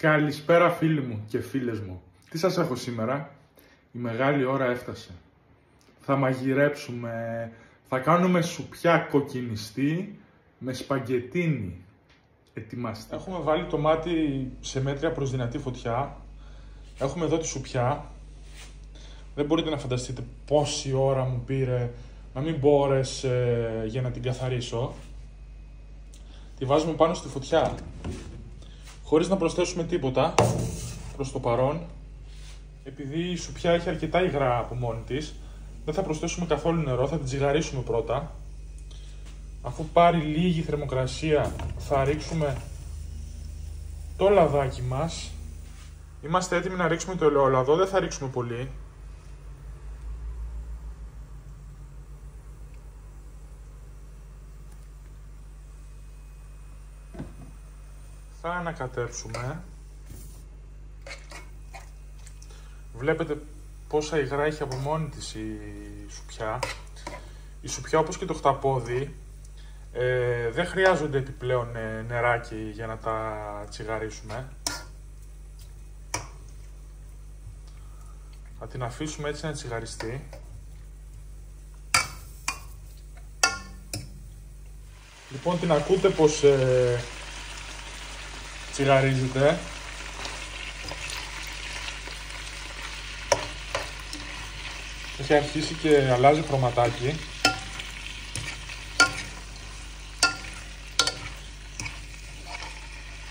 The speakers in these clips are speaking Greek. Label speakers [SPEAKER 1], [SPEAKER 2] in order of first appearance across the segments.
[SPEAKER 1] Καλησπέρα φίλοι μου και φίλες μου. Τι σας έχω σήμερα? Η μεγάλη ώρα έφτασε. Θα μαγειρέψουμε, θα κάνουμε σουπιά κοκκινιστή με σπαγκετίνι. Ετοιμάστε. Έχουμε βάλει το μάτι σε μέτρια προς δυνατή φωτιά. Έχουμε εδώ τη σουπιά. Δεν μπορείτε να φανταστείτε πόση ώρα μου πήρε να μην μπω ώρες για να την καθαρίσω. Τη βάζουμε πάνω στη φωτιά, χωρίς να προσθέσουμε τίποτα προς το παρόν. Επειδή η σουπιά έχει αρκετά υγρά από μόνη της, δεν θα προσθέσουμε καθόλου νερό, θα την τσιγαρίσουμε πρώτα. Αφού πάρει λίγη θερμοκρασία, θα ρίξουμε το λαδάκι μας. Είμαστε έτοιμοι να ρίξουμε το ελαιόλαδο, δεν θα ρίξουμε πολύ. Θα ανακατέψουμε. Βλέπετε πόσα υγρά έχει από μόνη της η σουπιά. Η σουπιά, όπως και το χταπόδι, δεν χρειάζονται επιπλέον νεράκι για να τα τσιγαρίσουμε. Θα την αφήσουμε έτσι να τσιγαριστεί. Λοιπόν, την ακούτε πως τσιγαρίζεται. Έχει αρχίσει και αλλάζει χρωματάκι.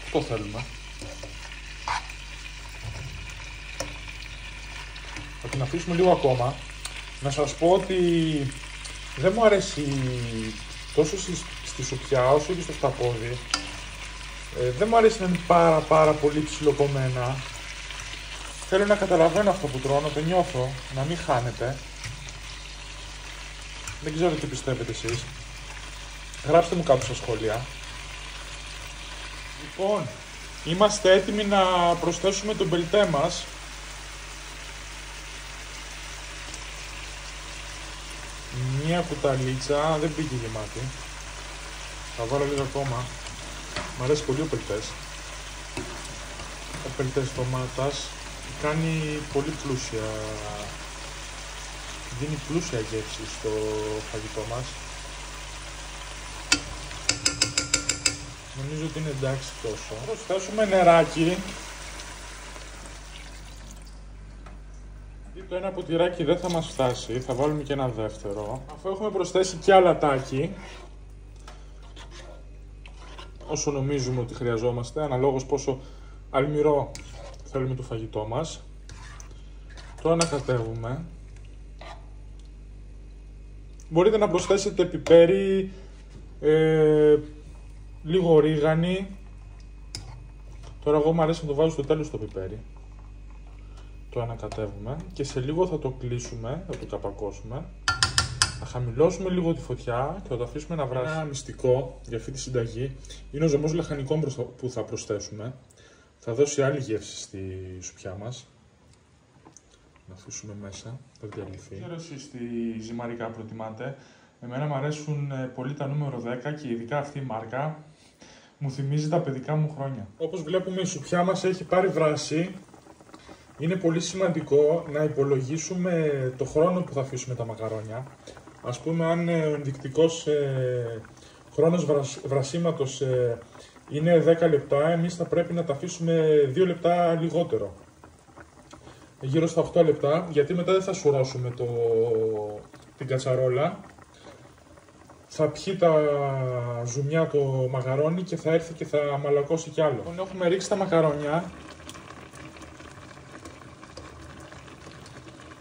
[SPEAKER 1] Αυτό θέλουμε. Θα την αφήσουμε λίγο ακόμα. Να σας πω ότι δεν μου αρέσει τόσο στη σουπιά όσο και στο σταπόδι. Δεν μου αρέσει να είναι πάρα πολύ ψιλοκομμένα. Θέλω να καταλαβαίνω αυτό που τρώνε, το νιώθω, να μην χάνεται. Δεν ξέρω τι πιστεύετε εσείς. Γράψτε μου κάτω στα σχόλια. Λοιπόν, είμαστε έτοιμοι να προσθέσουμε τον μπελτέ μας. Μία κουταλίτσα, δεν πήγε γεμάτη. Θα βάλω λίγο ακόμα. Μ' αρέσει πολύ ο πελτές. Ο πελτές ντομάτας κάνει πολύ πλούσια, δίνει πλούσια γεύση στο φαγητό μας. Νομίζω ότι είναι εντάξει τόσο. Θα προσθέσουμε νεράκι. Το ένα ποτηράκι δεν θα μας φτάσει, θα βάλουμε και ένα δεύτερο. Αφού έχουμε προσθέσει και αλατάκι, όσο νομίζουμε ότι χρειαζόμαστε, αναλόγως πόσο αλμυρό θέλουμε το φαγητό μας. Το ανακατεύουμε. Μπορείτε να προσθέσετε πιπέρι, λίγο ρίγανη. Τώρα εγώ μου αρέσει να το βάζω στο τέλος το πιπέρι. Το ανακατεύουμε και σε λίγο θα το κλείσουμε, θα το καπακώσουμε. Θα χαμηλώσουμε λίγο τη φωτιά και θα το αφήσουμε να βράσει. Ένα μυστικό για αυτή τη συνταγή είναι ο ζυμός λαχανικών που θα προσθέσουμε. Θα δώσει άλλη γεύση στη σουπιά μας. Να αφήσουμε μέσα, θα διαλυθεί. Δεν ξέρω εσείς τι ζυμαρικά προτιμάτε. Εμένα μου αρέσουν πολύ τα νούμερο 10 και ειδικά αυτή η μάρκα. Μου θυμίζει τα παιδικά μου χρόνια. Όπως βλέπουμε η σουπιά μας έχει πάρει βράση. Είναι πολύ σημαντικό να υπολογίσουμε το χρόνο που θα αφήσουμε τα μακαρόνια. Ας πούμε, αν ο ενδεικτικός χρόνος βρασίματος είναι 10 λεπτά, εμείς θα πρέπει να τα αφήσουμε 2 λεπτά λιγότερο. Γύρω στα 8 λεπτά, γιατί μετά δεν θα σουρώσουμε την κατσαρόλα. Θα πιει τα ζουμιά το μαγαρόνι και θα έρθει και θα μαλακώσει κι άλλο. Λοιπόν, έχουμε ρίξει τα μακαρόνια.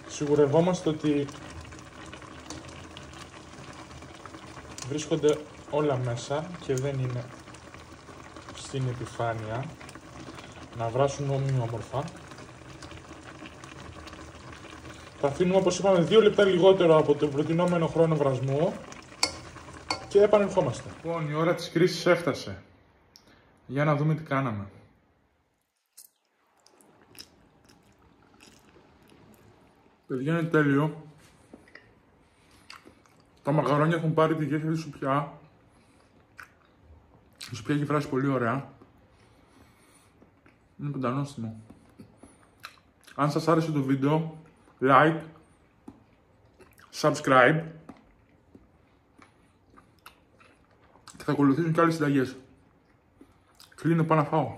[SPEAKER 1] Σιγουρευόμαστε ότι βρίσκονται όλα μέσα και δεν είναι στην επιφάνεια, να βράσουν ομοιόμορφα. Θα αφήνουμε, όπως είπαμε, 2 λεπτά λιγότερο από τον προτινόμενο χρόνο βρασμού και επανερχόμαστε. Λοιπόν, η ώρα της κρίσης έφτασε. Για να δούμε τι κάναμε. Παιδιά, είναι τέλειο. Τα μαγαρόνια έχουν πάρει τη γεύση της σουπιά. Η σουπιά έχει βράσει πολύ ωραία. Είναι πεντανόστιμο. Αν σας άρεσε το βίντεο, like, subscribe και θα ακολουθήσουν και άλλες συνταγές. Κλείνω, πάω να φάω.